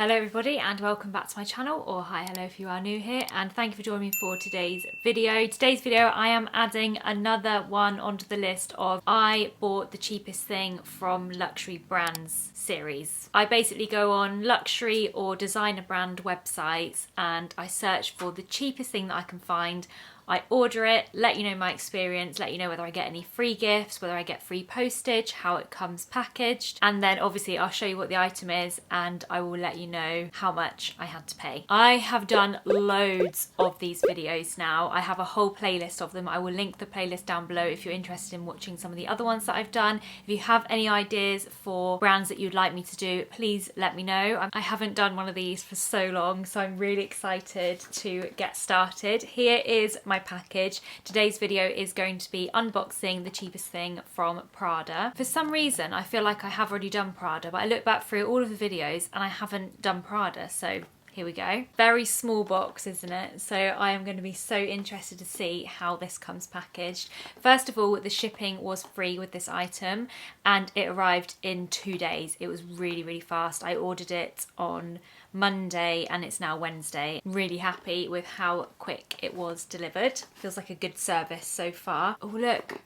Hello everybody and welcome back to my channel, or hi, hello if you are new here, and thank you for joining me for today's video. Today's video I am adding another one onto the list of I bought the cheapest thing from luxury brands series. I basically go on luxury or designer brand websites and I search for the cheapest thing that I can find. I order it, let you know my experience, let you know whether I get any free gifts, whether I get free postage, how it comes packaged, and then obviously I'll show you what the item is and I will let you know how much I had to pay. I have done loads of these videos now. I have a whole playlist of them. I will link the playlist down below if you're interested in watching some of the other ones that I've done. If you have any ideas for brands that you'd like me to do, please let me know. I haven't done one of these for so long, so I'm really excited to get started. Here is my package. Today's video is going to be unboxing the cheapest thing from Prada. For some reason I feel like I have already done Prada, but I look back through all of the videos and I haven't done Prada, so here we go. Very small box, isn't it? So I am going to be so interested to see how this comes packaged. First of all, the shipping was free with this item and it arrived in 2 days. It was really, really fast. I ordered it on Monday and it's now Wednesday. Really happy with how quick it was delivered. Feels like a good service so far. Oh look,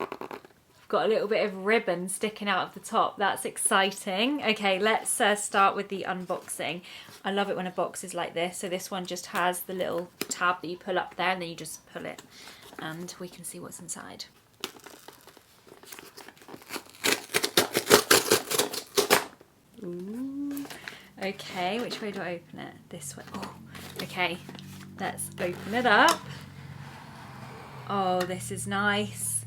got a little bit of ribbon sticking out of the top. That's exciting. Okay, let's start with the unboxing. I love it when a box is like this. So this one just has the little tab that you pull up there and then you just pull it and we can see what's inside. Ooh. Okay, which way do I open it? This way. Oh, okay, let's open it up. Oh, this is nice.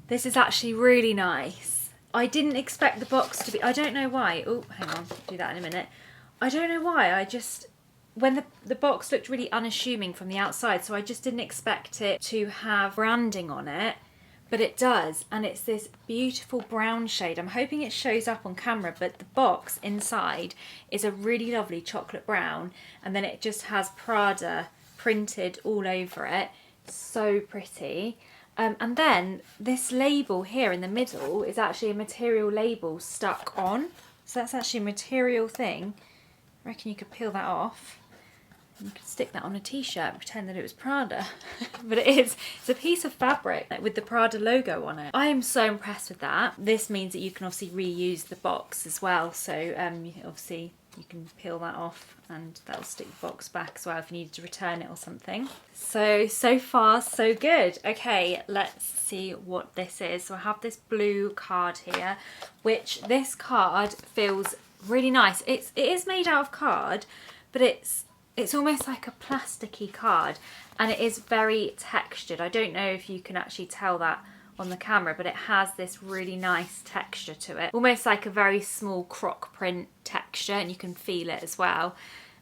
This is actually really nice. I didn't expect the box to be, I don't know why. Oh, hang on, do that in a minute. I don't know why, I just, when the box looked really unassuming from the outside, so I just didn't expect it to have branding on it, but it does, and it's this beautiful brown shade. I'm hoping it shows up on camera, but the box inside is a really lovely chocolate brown, and then it just has Prada printed all over it. So pretty. And then this label here in the middle is actually a material label stuck on. So that's actually a material thing. I reckon you could peel that off. You could stick that on a t-shirt and pretend that it was Prada. But it's a piece of fabric with the Prada logo on it. I am so impressed with that. This means that you can obviously reuse the box as well. So obviously you can peel that off and that'll stick the box back as well if you needed to return it or something. So far so good. Okay, let's see what this is. So I have this blue card here, which this card feels really nice. It is made out of card, but it's almost like a plasticky card and it is very textured. I don't know if you can actually tell that on the camera, but it has this really nice texture to it. Almost like a very small croc print texture, and you can feel it as well.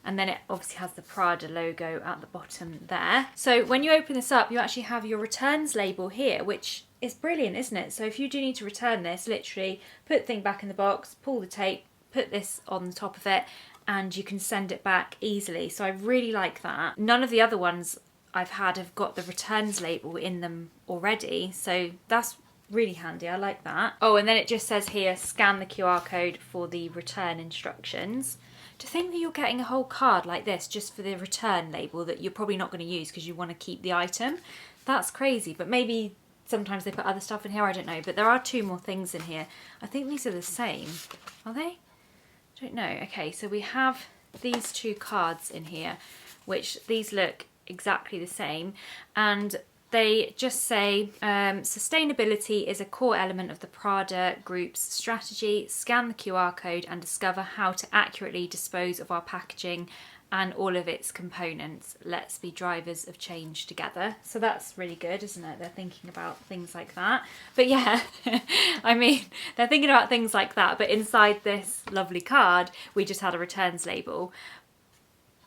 And then it obviously has the Prada logo at the bottom there. So when you open this up, you actually have your returns label here, which is brilliant, isn't it? So if you do need to return this, literally put the thing back in the box, pull the tape, put this on the top of it, and you can send it back easily. So I really like that. None of the other ones I've had have got the returns label in them already, so that's really handy. I like that. Oh, and then it just says here, scan the QR code for the return instructions. To think that you're getting a whole card like this just for the return label that you're probably not going to use because you want to keep the item, that's crazy. But maybe sometimes they put other stuff in here, I don't know. But there are 2 more things in here. I think these are the same. Are they? I don't know. Okay, so we have these 2 cards in here, which these look exactly the same, and they just say sustainability is a core element of the Prada Group's strategy. Scan the QR code and discover how to accurately dispose of our packaging and all of its components. Let's be drivers of change together. So that's really good, isn't it? They're thinking about things like that. But yeah, I mean, they're thinking about things like that, but inside this lovely card we just had a returns label.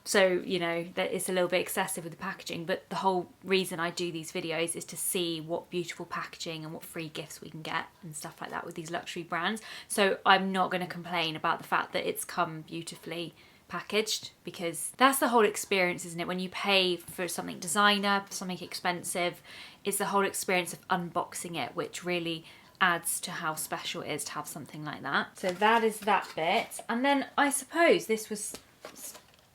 So, you know, that it's a little bit excessive with the packaging, but the whole reason I do these videos is to see what beautiful packaging and what free gifts we can get and stuff like that with these luxury brands. So I'm not going to complain about the fact that it's come beautifully packaged, because that's the whole experience, isn't it? When you pay for something designer, something expensive, it's the whole experience of unboxing it, which really adds to how special it is to have something like that. So that is that bit. And then I suppose this was,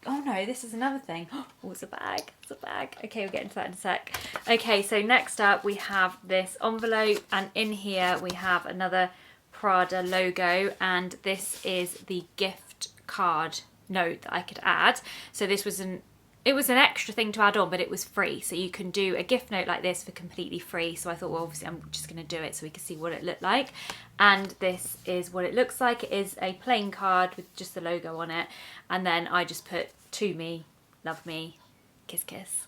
oh no, this is another thing. Oh, it's a bag, it's a bag. Okay, we'll get into that in a sec. Okay, so next up we have this envelope, and in here we have another Prada logo, and this is the gift card note that I could add. So this was it was an extra thing to add on, but it was free. So you can do a gift note like this for completely free. So I thought, well, obviously I'm just going to do it so we can see what it looked like. And this is what it looks like. It is a plain card with just the logo on it. And then I just put to me, love me, kiss kiss.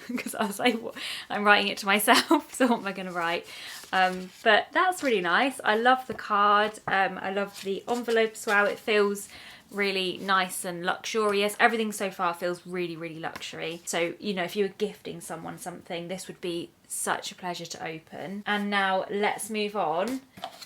Because I was like, what? I'm writing it to myself. So what am I going to write? But that's really nice. I love the card. I love the envelope as well. It feels really nice and luxurious. Everything so far feels really, really luxury. So, you know, if you were gifting someone something, this would be such a pleasure to open. And now let's move on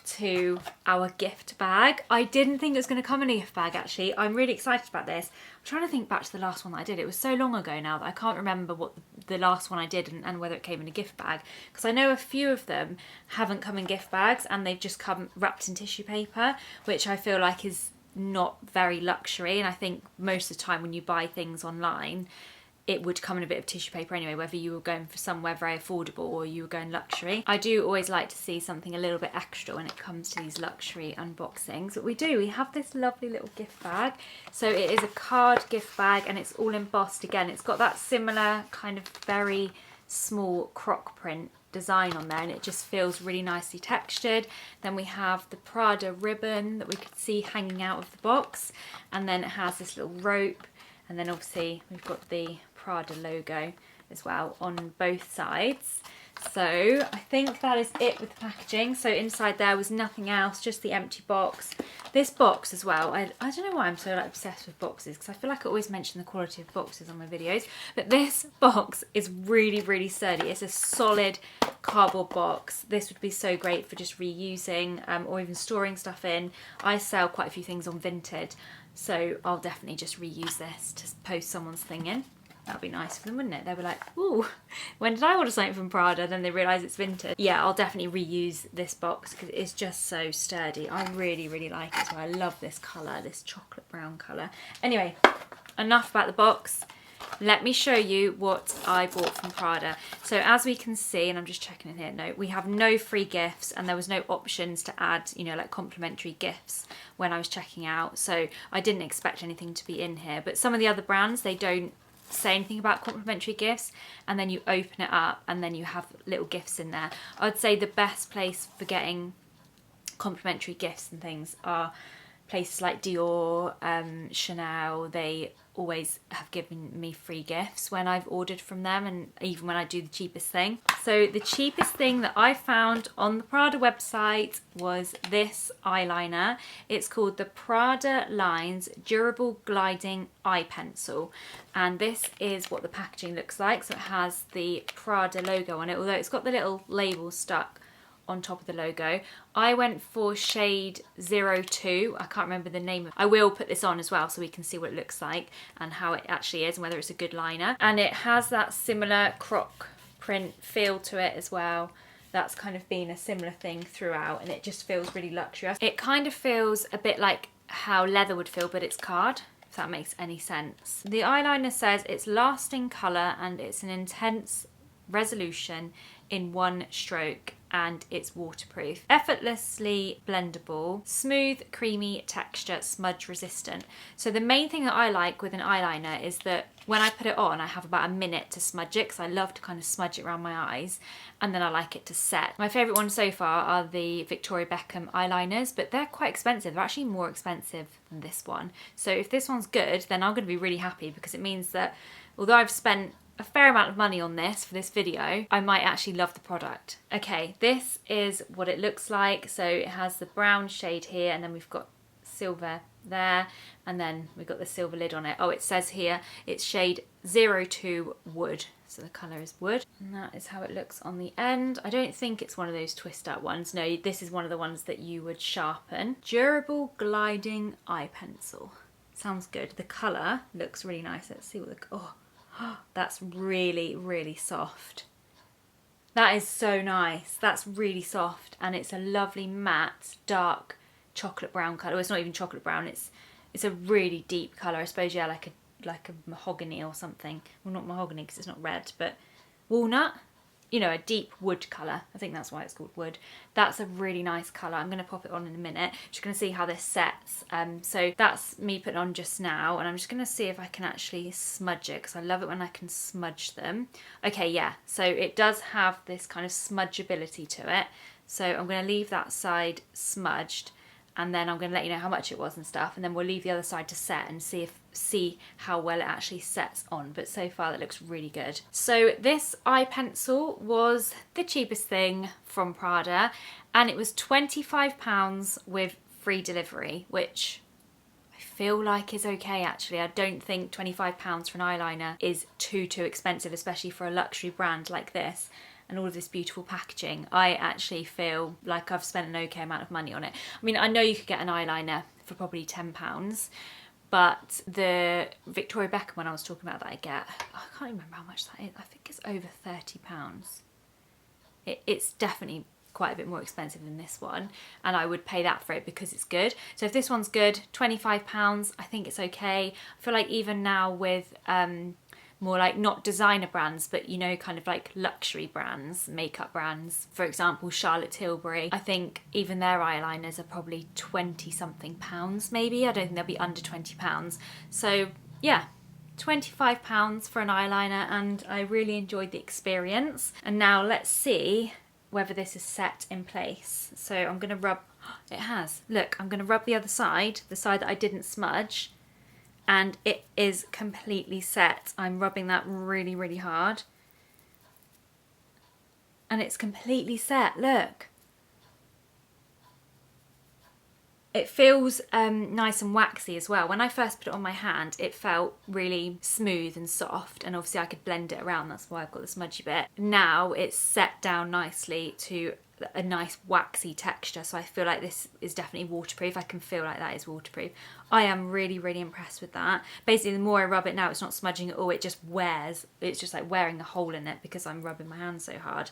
to our gift bag. I didn't think it was going to come in a gift bag, actually. I'm really excited about this. I'm trying to think back to the last one that I did. It was so long ago now that I can't remember what the last one I did and whether it came in a gift bag. Because I know a few of them haven't come in gift bags and they've just come wrapped in tissue paper, which I feel like is not very luxury. And I think most of the time when you buy things online, it would come in a bit of tissue paper anyway, whether you were going for somewhere very affordable or you were going luxury. I do always like to see something a little bit extra when it comes to these luxury unboxings. But we have this lovely little gift bag. So it is a card gift bag and it's all embossed again. It's got that similar kind of very small croc print design on there, and it just feels really nicely textured. Then we have the Prada ribbon that we could see hanging out of the box, and then it has this little rope, and then obviously we've got the Prada logo as well on both sides. So I think that is it with the packaging. So inside there was nothing else, just the empty box. This box as well, I don't know why I'm so like obsessed with boxes, because I feel like I always mention the quality of boxes on my videos, but this box is really, really sturdy. It's a solid cardboard box. This would be so great for just reusing or even storing stuff in. I sell quite a few things on Vinted, so I'll definitely just reuse this to post someone's thing in. That'd be nice for them, wouldn't it? They'd be like, ooh, when did I order something from Prada? Then they realise it's vintage. Yeah, I'll definitely reuse this box because it's just so sturdy. I really, really like it. So I love this colour, this chocolate brown colour. Anyway, enough about the box. Let me show you what I bought from Prada. So as we can see, and I'm just checking in here, no, we have no free gifts and there was no options to add, you know, like complimentary gifts when I was checking out. So I didn't expect anything to be in here. But some of the other brands, they don't say anything about complimentary gifts, and then you open it up and then you have little gifts in there. I'd say the best place for getting complimentary gifts and things are places like Dior, Chanel. They always have given me free gifts when I've ordered from them, and even when I do the cheapest thing. So the cheapest thing that I found on the Prada website was this eyeliner. It's called the Prada Lines Durable Gliding Eye Pencil, and this is what the packaging looks like. So it has the Prada logo on it, although it's got the little label stuck on top of the logo. I went for shade 02. I can't remember the name. I will put this on as well so we can see what it looks like and how it actually is and whether it's a good liner. And it has that similar croc print feel to it as well. That's kind of been a similar thing throughout, and it just feels really luxurious. It kind of feels a bit like how leather would feel, but it's card, if that makes any sense. The eyeliner says it's lasting colour and it's an intense resolution in one stroke, and it's waterproof. Effortlessly blendable, smooth, creamy texture, smudge resistant. So the main thing that I like with an eyeliner is that when I put it on, I have about a minute to smudge it, because I love to kind of smudge it around my eyes, and then I like it to set. My favourite ones so far are the Victoria Beckham eyeliners, but they're quite expensive. They're actually more expensive than this one. So if this one's good, then I'm going to be really happy, because it means that although I've spent a fair amount of money on this for this video, I might actually love the product. Okay, this is what it looks like. So it has the brown shade here, and then we've got silver there, and then we've got the silver lid on it. Oh, it says here it's shade 02 wood, so the colour is wood, and that is how it looks on the end. I don't think it's one of those twist out ones. No, this is one of the ones that you would sharpen. Durable gliding eye pencil. Sounds good. The colour looks really nice. Let's see what the, oh, that's really, really soft. That is so nice. That's really soft, and it's a lovely matte, dark chocolate brown colour. Well, it's not even chocolate brown. It's a really deep colour. I suppose, yeah, like a mahogany or something. Well, not mahogany because it's not red, but walnut. You know, a deep wood colour. I think that's why it's called wood. That's a really nice colour. I'm going to pop it on in a minute. Just going to see how this sets. So that's me putting on just now, and I'm just going to see if I can actually smudge it, because I love it when I can smudge them. Okay, yeah, so it does have this kind of smudgeability to it. So I'm going to leave that side smudged, and then I'm going to let you know how much it was and stuff, and then we'll leave the other side to set and see how well it actually sets on. But so far that looks really good. So this eye pencil was the cheapest thing from Prada, and it was £25 with free delivery, which I feel like is okay actually. I don't think £25 for an eyeliner is too expensive, especially for a luxury brand like this. And all of this beautiful packaging, I actually feel like I've spent an okay amount of money on it. I mean, I know you could get an eyeliner for probably £10, but the Victoria Beckham one I was talking about that I get, I can't remember how much that is. I think it's over £30. It's definitely quite a bit more expensive than this one, and I would pay that for it because it's good. So if this one's good, £25, I think it's okay. I feel like even now with more like not designer brands, but you know, kind of like luxury brands, makeup brands, for example Charlotte Tilbury, I think even their eyeliners are probably 20 something pounds maybe. I don't think they'll be under £20. So yeah, £25 for an eyeliner, and I really enjoyed the experience. And now let's see whether this is set in place. So I'm going to rub, it has, look, I'm going to rub the other side, the side that I didn't smudge, and it is completely set. I'm rubbing that really, really hard. And it's completely set, look. It feels nice and waxy as well. When I first put it on my hand, it felt really smooth and soft, and obviously I could blend it around, that's why I've got the smudgy bit. Now it's set down nicely to a nice waxy texture, so I feel like this is definitely waterproof. I can feel like that is waterproof. I am really, really impressed with that. Basically, the more I rub it now, it's not smudging at all, it just wears. It's just like wearing a hole in it because I'm rubbing my hand so hard.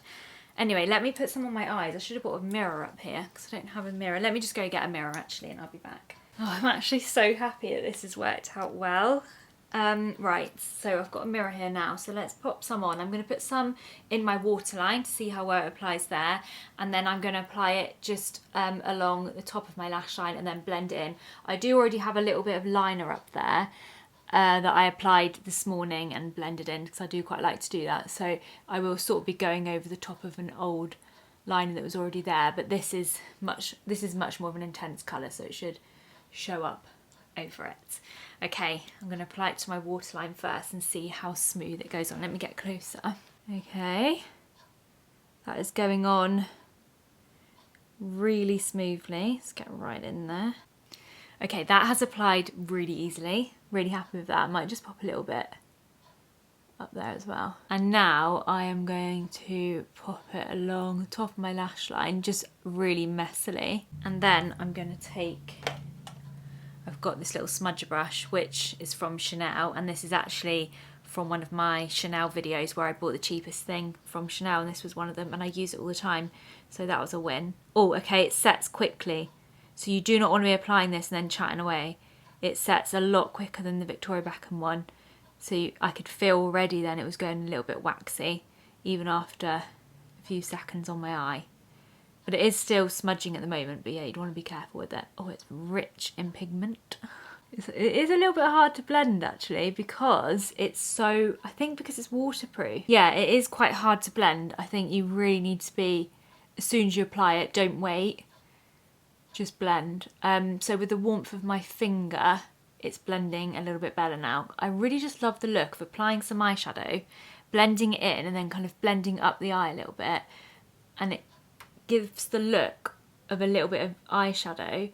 Anyway, let me put some on my eyes. I should have brought a mirror up here because I don't have a mirror. Let me just go get a mirror actually, and I'll be back. Oh, I'm actually so happy that this has worked out well. Right, so I've got a mirror here now, so let's pop some on. I'm going to put some in my waterline to see how well it applies there, and then I'm going to apply it just along the top of my lash line and then blend it in. I do already have a little bit of liner up there that I applied this morning and blended in, because I do quite like to do that, so I will sort of be going over the top of an old liner that was already there, but this is much more of an intense colour, so it should show up over it. Okay, I'm going to apply it to my waterline first and see how smooth it goes on. Let me get closer. Okay, that is going on really smoothly. Let's get right in there. Okay, that has applied really easily. Really happy with that. I might just pop a little bit up there as well. And now I am going to pop it along the top of my lash line, just really messily. And then I'm going to take, I've got this little smudger brush, which is from Chanel, and this is actually from one of my Chanel videos where I bought the cheapest thing from Chanel, and this was one of them, and I use it all the time, so that was a win. Oh, okay, it sets quickly, so you do not want to be applying this and then chatting away. It sets a lot quicker than the Victoria Beckham one, so I could feel already then it was going a little bit waxy, even after a few seconds on my eye. But it is still smudging at the moment, but yeah, you'd want to be careful with it. Oh, it's rich in pigment. It is a little bit hard to blend actually, because it's so, I think because it's waterproof. Yeah, it is quite hard to blend. I think you really need to be, as soon as you apply it, don't wait, just blend. So with the warmth of my finger, it's blending a little bit better now. I really just love the look of applying some eyeshadow, blending it in, and then kind of blending up the eye a little bit. And it gives the look of a little bit of eyeshadow,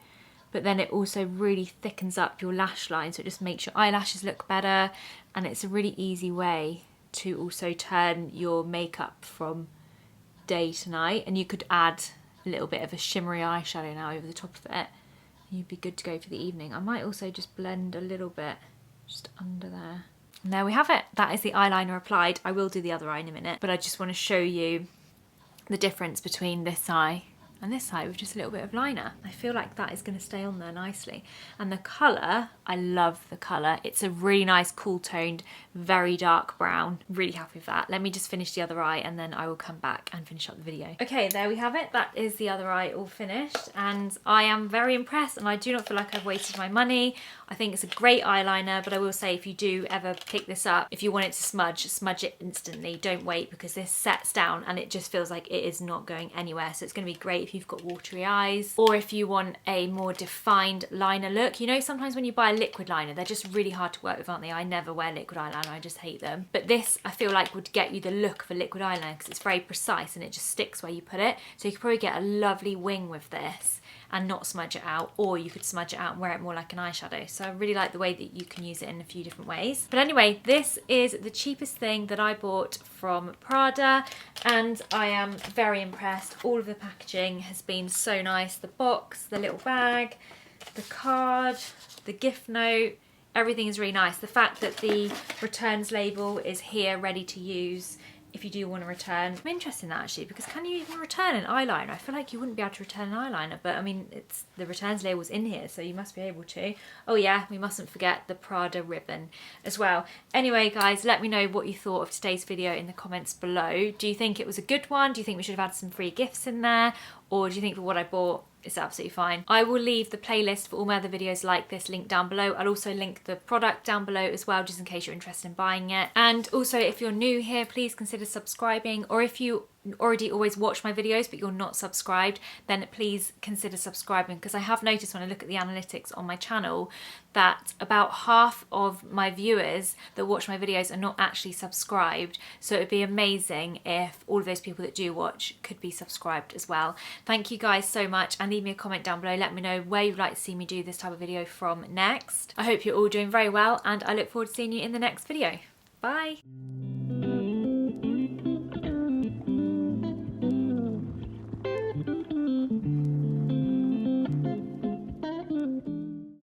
but then it also really thickens up your lash line, so it just makes your eyelashes look better, and it's a really easy way to also turn your makeup from day to night. And you could add a little bit of a shimmery eyeshadow now over the top of it, and you'd be good to go for the evening. I might also just blend a little bit just under there. And there we have it. That is the eyeliner applied. I will do the other eye in a minute, but I just want to show you the difference between this eye and this eye with just a little bit of liner. I feel like that is going to stay on there nicely. And the colour, I love the colour. It's a really nice cool toned, very dark brown. Really happy with that. Let me just finish the other eye and then I will come back and finish up the video. Okay, there we have it. That is the other eye all finished and I am very impressed and I do not feel like I've wasted my money. I think it's a great eyeliner, but I will say if you do ever pick this up, if you want it to smudge it instantly. Don't wait because this sets down and it just feels like it is not going anywhere. So it's going to be great if you've got watery eyes or if you want a more defined liner look. You know, sometimes when you buy a liquid liner, they're just really hard to work with, aren't they? I never wear liquid eyeliner, I just hate them. But this, I feel like, would get you the look of a liquid eyeliner because it's very precise and it just sticks where you put it. So you could probably get a lovely wing with this and not smudge it out, or you could smudge it out and wear it more like an eyeshadow. So I really like the way that you can use it in a few different ways. But anyway, this is the cheapest thing that I bought from Prada and I am very impressed. All of the packaging has been so nice. The box, the little bag, the card, the gift note, everything is really nice. The fact that the returns label is here ready to use if you do want to return. I'm interested in that actually, because can you even return an eyeliner? I feel like you wouldn't be able to return an eyeliner, but I mean, it's the returns label's in here, so you must be able to. Oh yeah, we mustn't forget the Prada ribbon as well. Anyway guys, let me know what you thought of today's video in the comments below. Do you think it was a good one? Do you think we should have had some free gifts in there? Or do you think for what I bought, it's absolutely fine? I will leave the playlist for all my other videos like this linked down below. I'll also link the product down below as well, just in case you're interested in buying it. And also, if you're new here, please consider subscribing, or if you already always watch my videos but you're not subscribed, then please consider subscribing, because I have noticed when I look at the analytics on my channel that about half of my viewers that watch my videos are not actually subscribed. So it would be amazing if all of those people that do watch could be subscribed as well. Thank you guys so much, and leave me a comment down below. Let me know where you'd like to see me do this type of video from next. I hope you're all doing very well and I look forward to seeing you in the next video. Bye!